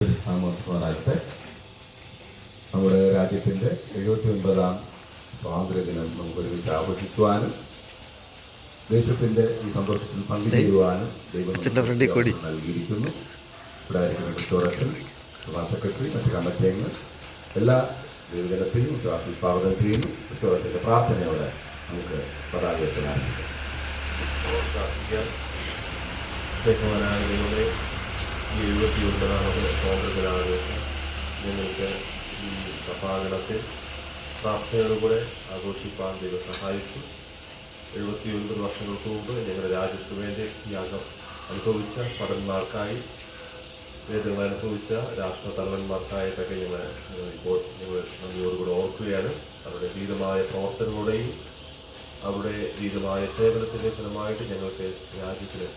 നാമോത്സവമായിട്ട് നമ്മുടെ രാജ്യത്തിൻ്റെ 79ാം സ്വാതന്ത്ര്യദിനം നമുക്കൊരുമിച്ച് ആഘോഷിക്കുവാനും ദേശത്തിൻ്റെ ഈ സന്തോഷത്തിൽ പങ്കുചേരുവാനും ദൈവം നൽകിയിരിക്കുന്നു. ഇവിടെ ആയിരിക്കുന്ന ക്രിസ്തോറച്ചൻ, സഭാ സെക്രട്ടറി, മറ്റ് കമ്മിറ്റിയംഗങ്ങൾ എല്ലാ ദൈവജനത്തെയും സ്വാഗതം ചെയ്യുന്നു. ക്രിസ്തോറച്ചൻ്റെ പ്രാർത്ഥനയോടെ നമുക്ക് പതാക ഉയർത്താനായിരിക്കും. ഈ 79ാമത് സ്വാതന്ത്ര്യദിനാഘോഷം ഞങ്ങൾക്ക് ഈ സഭാഗണത്തിൽ പ്രാർത്ഥനയോടുകൂടെ ആഘോഷിക്കാൻ ദൈവം സഹായിച്ചു. 79 വർഷങ്ങൾക്ക് മുമ്പ് ഞങ്ങളുടെ രാജ്യത്ത് വേണ്ടി ത്യാഗം അനുഭവിച്ച ഭടന്മാർക്കായി, വേദങ്ങൾ അനുഭവിച്ച രാഷ്ട്രതലവന്മാർക്കായിട്ടൊക്കെ ഇപ്പോൾ ഞങ്ങൾ നന്ദിയോടുകൂടെ ഓർക്കുകയാണ്. അവരുടെ ധീരമായ പ്രവർത്തനങ്ങളുടെയും അവരുടെ ധീരമായ സേവനത്തിൻ്റെ ഫലമായിട്ട് ഞങ്ങൾക്ക് രാജ്യത്തിന്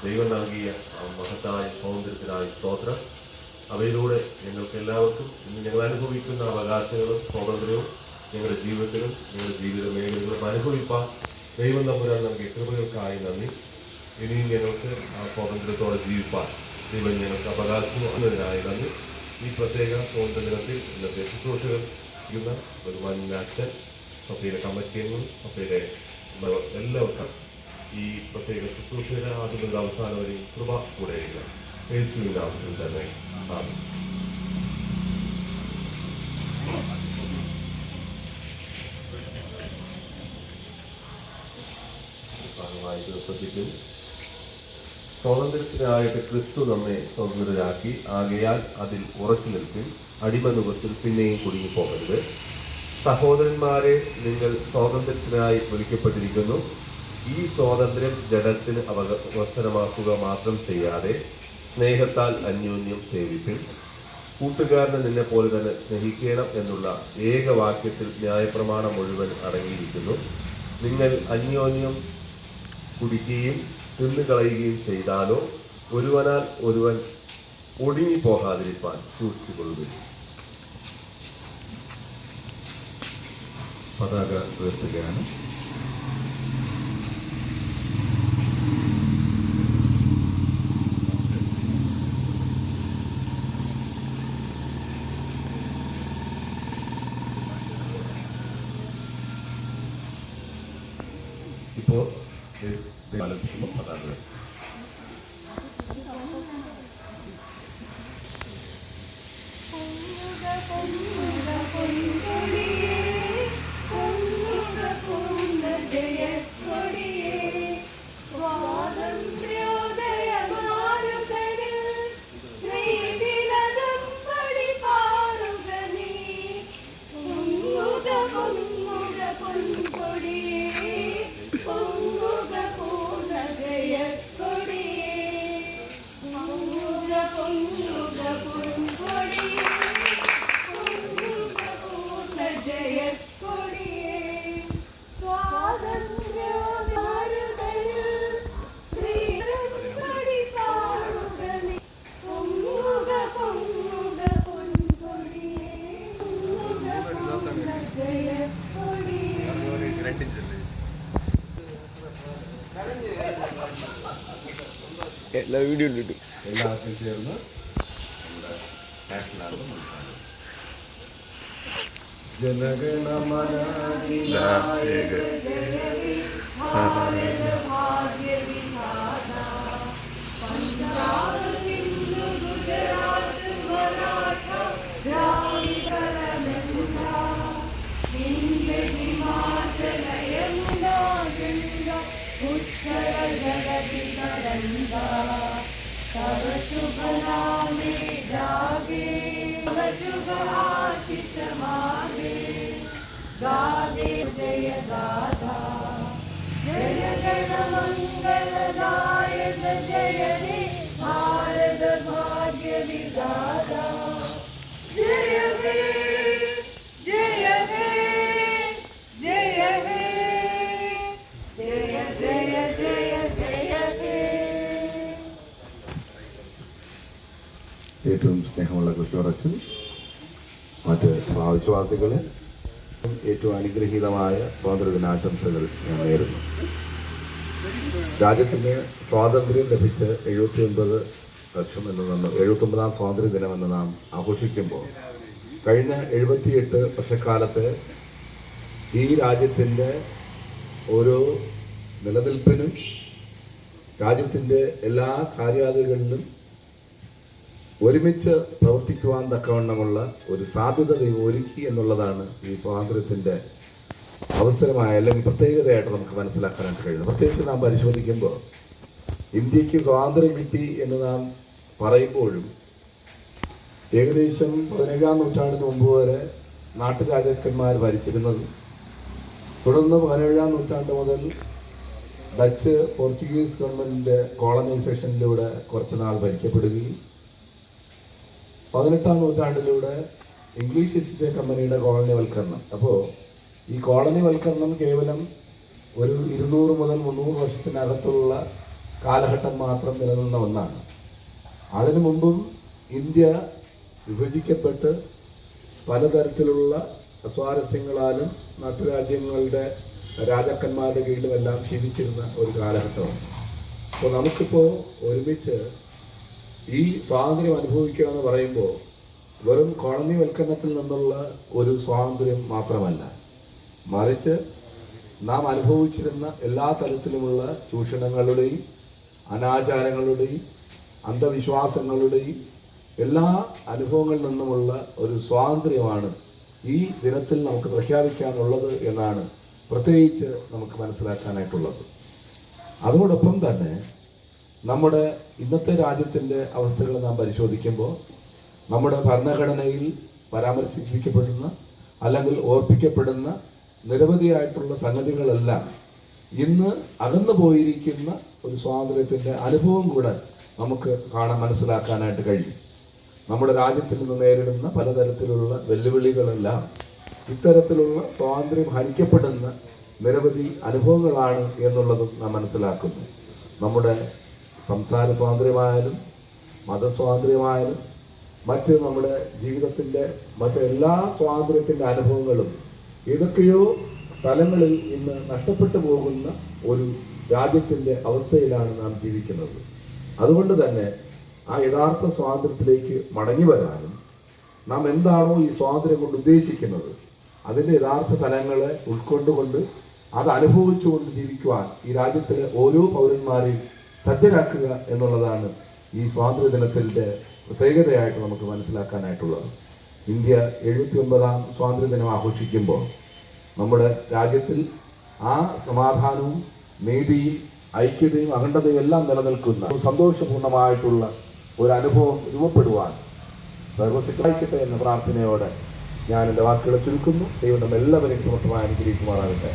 ദൈവം നൽകിയ മഹത്തായ സ്വാതന്ത്ര്യത്തിനായി സ്തോത്രം. അവയിലൂടെ ഞങ്ങൾക്ക് എല്ലാവർക്കും ഇന്ന് ഞങ്ങൾ അനുഭവിക്കുന്ന അവകാശങ്ങളും സ്വാതന്ത്ര്യവും ഞങ്ങളുടെ ജീവിതത്തിലും ഞങ്ങളുടെ ജീവിത മേഖലകളും അനുഭവിപ്പാൻ ദൈവം തമ്പുരാൻ നൽകിയ കൃപകൾക്കായി നന്ദി. ഇനിയും ഞങ്ങൾക്ക് ആ സ്വാതന്ത്ര്യത്തോടെ ജീവിപ്പാൻ ദൈവം ഞങ്ങൾക്ക് അവകാശം എന്നതിനായി നന്ദി. ഈ പ്രത്യേക സ്വാതന്ത്ര്യ ദിനത്തിൽ ഇന്നത്തെ ശുശ്രൂഷകൾ ചെയ്യുന്ന ബഹുമാന്യ അച്ഛൻ, സഭയിലെ കമ്മിറ്റിയംഗങ്ങൾ, സഭയിലെ എല്ലാവർക്കും ഈ പ്രത്യേക ശുശ്രൂഷയുടെ ആദ്യം മുതൽ അവസാനം വരെ കൃപ കൂടെയില്ല. യേശുവിന്റെ നാമത്തിൽ തന്നെ ആമേൻ. ശ്രദ്ധിക്കും. സ്വാതന്ത്ര്യത്തിനായിട്ട് ക്രിസ്തു നമ്മെ സ്വതന്ത്രരാക്കി, ആകയാൽ അതിൽ ഉറച്ചു നിൽക്കും. അടിമനുഖത്തിൽ പിന്നെയും കുടുങ്ങിപ്പോകരുത്. സഹോദരന്മാരെ, നിങ്ങൾ സ്വാതന്ത്ര്യത്തിനായി വിളിക്കപ്പെട്ടിരിക്കുന്നു. ഈ സ്വാതന്ത്ര്യം ജഡത്തിന് അവസരമാക്കുക മാത്രം ചെയ്യാതെ സ്നേഹത്താൽ അന്യോന്യം സേവിപ്പിൻ. കൂട്ടുകാരനെ നിന്നെ പോലെ തന്നെ സ്നേഹിക്കണം എന്നുള്ള ഏകവാക്യത്തിൽ ന്യായപ്രമാണം മുഴുവൻ അടങ്ങിയിരിക്കുന്നു. നിങ്ങൾ അന്യോന്യം കുടിക്കുകയും തിന്നുകളയുകയും ചെയ്താലോ ഒരുവനാൽ ഒരുവൻ ഒടുങ്ങിപ്പോകാതിരിക്കാൻ സൂക്ഷിച്ചുകൊള്ളുക. പതാക ഉയർത്തുകയാണ്. ഇപ്പോൾ പതാക എല്ലാ വീഡിയോ ഇട്ടിട്ട് എല്ലാവർക്കും ചേർന്ന് ജനഗണമന तव शुभ नामे जागे, तव शुभ आशीष मागे, गागे जय गाथा. जय गण मंगलदायक जय हे भारत भाग्य विधाता. जय हे जय हे जय हे जय जय जय जय हे. ഏറ്റവും സ്നേഹമുള്ള ക്രിസ്തോറച്ചൻ, മറ്റ് സഭാവിശ്വാസികളെ ഏറ്റവും അനുഗ്രഹീതമായ സ്വാതന്ത്ര്യദിനാശംസകൾ ഞാൻ നേരുന്നു. രാജ്യത്തിന് സ്വാതന്ത്ര്യം ലഭിച്ച് 79 വർഷം എന്ന് നാം 79ാം സ്വാതന്ത്ര്യ ദിനമെന്ന് നാം ആഘോഷിക്കുമ്പോൾ കഴിഞ്ഞ 78 വർഷക്കാലത്ത് ഈ രാജ്യത്തിൻ്റെ ഓരോ നിലനിൽപ്പിനും രാജ്യത്തിൻ്റെ എല്ലാ കാര്യാദികളിലും ഒരുമിച്ച് പ്രവർത്തിക്കുവാൻ തക്കവണ്ണമുള്ള ഒരു സാധ്യത ഒരുക്കി എന്നുള്ളതാണ് ഈ സ്വാതന്ത്ര്യത്തിൻ്റെ അവസരമായ അല്ലെങ്കിൽ പ്രത്യേകതയായിട്ട് നമുക്ക് മനസ്സിലാക്കാനായിട്ട് കഴിയുന്നത്. പ്രത്യേകിച്ച് നാം പരിശോധിക്കുമ്പോൾ ഇന്ത്യക്ക് സ്വാതന്ത്ര്യം കിട്ടി എന്ന് നാം പറയുമ്പോഴും ഏകദേശം 17ാം നൂറ്റാണ്ടിന് മുമ്പ് വരെ നാട്ടുരാജാക്കന്മാർ ഭരിച്ചിരുന്നതും തുടർന്ന് 17ാം നൂറ്റാണ്ട് മുതൽ ഡച്ച് പോർച്ചുഗീസ് ഗവൺമെൻറ്റിൻ്റെ കോളനൈസേഷനിലൂടെ കുറച്ച് നാൾ ഭരിക്കപ്പെടുകയും 18ാം നൂറ്റാണ്ടിലൂടെ ഇംഗ്ലീഷ് ഈസ്റ്റ് ഇന്ത്യ കമ്പനിയുടെ കോളനിവൽക്കരണം. അപ്പോൾ ഈ കോളനിവൽക്കരണം കേവലം ഒരു 200 മുതൽ 300 വർഷത്തിനകത്തുള്ള കാലഘട്ടം മാത്രം നിലനിന്ന ഒന്നാണ്. അതിനു മുമ്പും ഇന്ത്യ വിഭജിക്കപ്പെട്ട് പലതരത്തിലുള്ള അസ്വാരസ്യങ്ങളാലും നാട്ടുരാജ്യങ്ങളുടെ രാജാക്കന്മാരുടെ കീഴിലുമെല്ലാം ജീവിച്ചിരുന്ന ഒരു കാലഘട്ടമാണ്. അപ്പോൾ നമുക്കിപ്പോൾ ഒരുമിച്ച് ഈ സ്വാതന്ത്ര്യം അനുഭവിക്കുക എന്ന് പറയുമ്പോൾ വെറും കോളനിവൽക്കരണത്തിൽ നിന്നുള്ള ഒരു സ്വാതന്ത്ര്യം മാത്രമല്ല, മറിച്ച് നാം അനുഭവിച്ചിരുന്ന എല്ലാ തരത്തിലുമുള്ള ചൂഷണങ്ങളുടെയും അനാചാരങ്ങളുടെയും അന്ധവിശ്വാസങ്ങളുടെയും എല്ലാ അനുഭവങ്ങളിൽ നിന്നുമുള്ള ഒരു സ്വാതന്ത്ര്യമാണ് ഈ ദിനത്തിൽ നമുക്ക് പ്രഖ്യാപിക്കാനുള്ളത് എന്നാണ് പ്രത്യേകിച്ച് നമുക്ക് മനസ്സിലാക്കാനായിട്ടുള്ളത്. അതോടൊപ്പം തന്നെ നമ്മുടെ ഇന്നത്തെ രാജ്യത്തിൻ്റെ അവസ്ഥകൾ നാം പരിശോധിക്കുമ്പോൾ നമ്മുടെ ഭരണഘടനയിൽ പരാമർശിക്കപ്പെടുന്ന അല്ലെങ്കിൽ ഓർപ്പിക്കപ്പെടുന്ന നിരവധിയായിട്ടുള്ള സംഗതികളെല്ലാം ഇന്ന് അകന്നു പോയിരിക്കുന്ന ഒരു സ്വാതന്ത്ര്യത്തിൻ്റെ അനുഭവം കൂടെ നമുക്ക് മനസ്സിലാക്കാനായിട്ട് കഴിയും. നമ്മുടെ രാജ്യത്തിൽ നിന്ന് നേരിടുന്ന പലതരത്തിലുള്ള വെല്ലുവിളികളെല്ലാം ഇത്തരത്തിലുള്ള സ്വാതന്ത്ര്യം ഹരിക്കപ്പെടുന്ന നിരവധി അനുഭവങ്ങളാണ് എന്നുള്ളതും നാം മനസ്സിലാക്കുന്നു. നമ്മുടെ സംസാര സ്വാതന്ത്ര്യമായാലും മതസ്വാതന്ത്ര്യമായാലും മറ്റ് നമ്മുടെ ജീവിതത്തിൻ്റെ മറ്റെല്ലാ സ്വാതന്ത്ര്യത്തിൻ്റെ അനുഭവങ്ങളും ഏതൊക്കെയോ തലങ്ങളിൽ ഇന്ന് നഷ്ടപ്പെട്ടു പോകുന്ന ഒരു രാജ്യത്തിൻ്റെ അവസ്ഥയിലാണ് നാം ജീവിക്കുന്നത്. അതുകൊണ്ട് തന്നെ ആ യഥാർത്ഥ സ്വാതന്ത്ര്യത്തിലേക്ക് മടങ്ങി വരാനും നാം എന്താണോ ഈ സ്വാതന്ത്ര്യം കൊണ്ട് ഉദ്ദേശിക്കുന്നത് അതിൻ്റെ യഥാർത്ഥ തലങ്ങളെ ഉൾക്കൊണ്ടുകൊണ്ട് അത് അനുഭവിച്ചുകൊണ്ട് ജീവിക്കുവാൻ ഈ രാജ്യത്തിലെ ഓരോ പൗരന്മാരെയും സജ്ജരാക്കുക എന്നുള്ളതാണ് ഈ സ്വാതന്ത്ര്യ ദിനത്തിൻ്റെ പ്രത്യേകതയായിട്ട് നമുക്ക് മനസ്സിലാക്കാനായിട്ടുള്ളത്. ഇന്ത്യ 79ാം സ്വാതന്ത്ര്യ ദിനം ആഘോഷിക്കുമ്പോൾ നമ്മുടെ രാജ്യത്തിൽ ആ സമാധാനവും നീതിയും ഐക്യതയും അഖണ്ഡതയും എല്ലാം നിലനിൽക്കുന്ന സന്തോഷപൂർണ്ണമായിട്ടുള്ള ഒരു അനുഭവം രൂപപ്പെടുവാൻ സർവ്വശക്തമായിക്കട്ടെ എന്ന പ്രാർത്ഥനയോടെ ഞാൻ എൻ്റെ വാക്കുകളെ ചുരുക്കുന്നു. ദൈവം നമ്മെല്ലാവരെയും സമർത്ഥമായി അനുഗ്രഹിക്കുമാറാകട്ടെ.